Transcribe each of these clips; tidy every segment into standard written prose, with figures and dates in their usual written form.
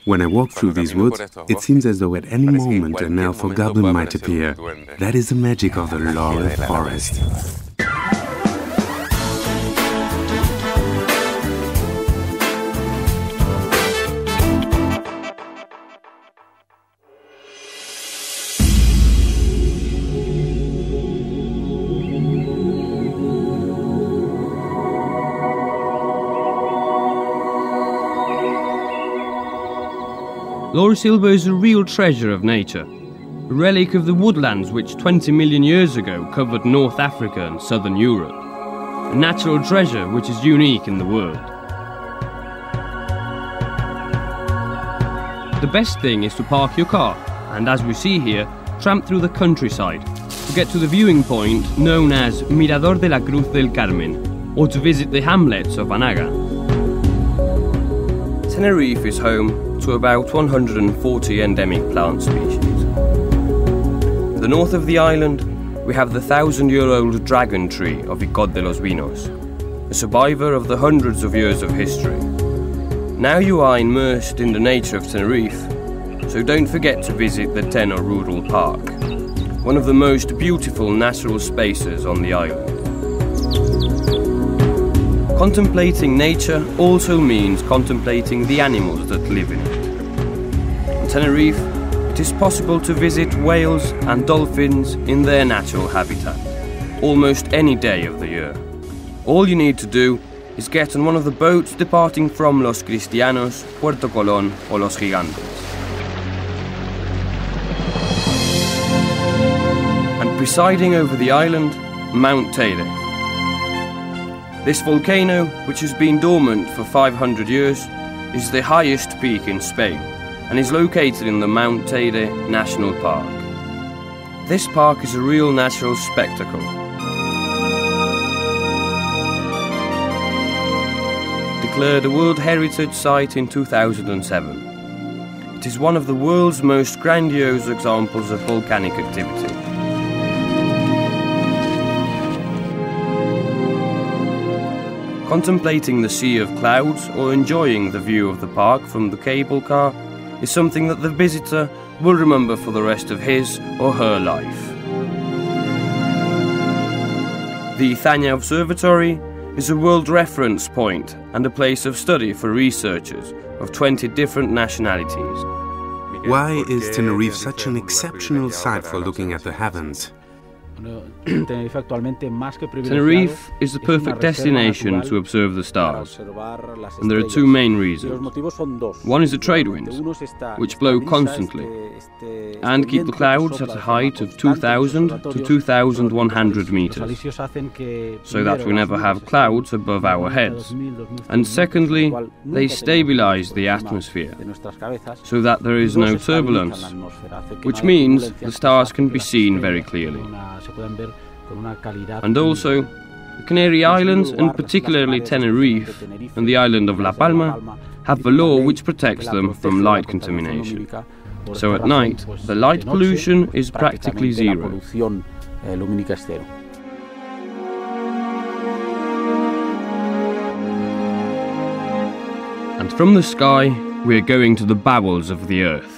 When I walk through these woods, it seems as though at any moment an elf or goblin might appear. That is the magic of the Laurel Forest. Laurisilva is a real treasure of nature, a relic of the woodlands which 20 million years ago covered North Africa and southern Europe, a natural treasure which is unique in the world. The best thing is to park your car and, as we see here, tramp through the countryside to get to the viewing point known as Mirador de la Cruz del Carmen, or to visit the hamlets of Anaga. Tenerife is home to about 140 endemic plant species. To the north of the island, we have the 1,000-year-old dragon tree of Icod de los Vinos, a survivor of the hundreds of years of history. Now you are immersed in the nature of Tenerife, so don't forget to visit the Tenor Rural Park, one of the most beautiful natural spaces on the island. Contemplating nature also means contemplating the animals that live in it. On Tenerife, it is possible to visit whales and dolphins in their natural habitat, almost any day of the year. All you need to do is get on one of the boats departing from Los Cristianos, Puerto Colón or Los Gigantes. And presiding over the island, Mount Teide. This volcano, which has been dormant for 500 years, is the highest peak in Spain and is located in the Mount Teide National Park. This park is a real natural spectacle. Declared a World Heritage Site in 2007. It is one of the world's most grandiose examples of volcanic activity. Contemplating the sea of clouds or enjoying the view of the park from the cable car is something that the visitor will remember for the rest of his or her life. The Izaña Observatory is a world reference point and a place of study for researchers of 20 different nationalities. Why is Tenerife such an exceptional site for looking at the heavens? Tenerife is the perfect destination to observe the stars, and there are two main reasons. One is the trade winds, which blow constantly and keep the clouds at a height of 2,000 to 2,100 meters, so that we never have clouds above our heads. And secondly, they stabilize the atmosphere, so that there is no turbulence, which means the stars can be seen very clearly. And also, the Canary Islands, and particularly Tenerife and the island of La Palma, have a law which protects them from light contamination. So at night, the light pollution is practically zero. And from the sky, we are going to the bowels of the earth.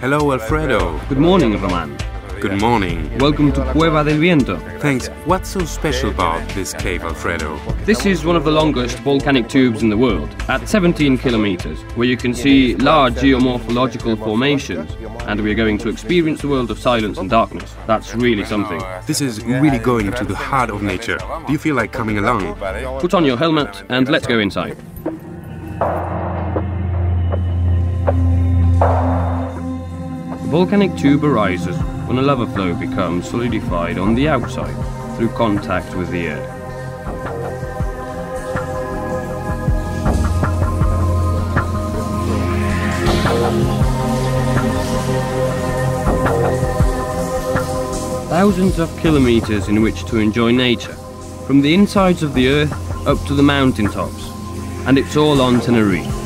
Hello, Alfredo. Good morning, Roman. Good morning. Welcome to Cueva del Viento. Thanks. What's so special about this cave, Alfredo? This is one of the longest volcanic tubes in the world, at 17 kilometers, where you can see large geomorphological formations, and we are going to experience the world of silence and darkness. That's really something. This is really going to the heart of nature. Do you feel like coming along? Put on your helmet and let's go inside. The volcanic tube arises when a lava flow becomes solidified on the outside through contact with the air. Thousands of kilometers in which to enjoy nature, from the insides of the earth up to the mountaintops, and it's all on Tenerife.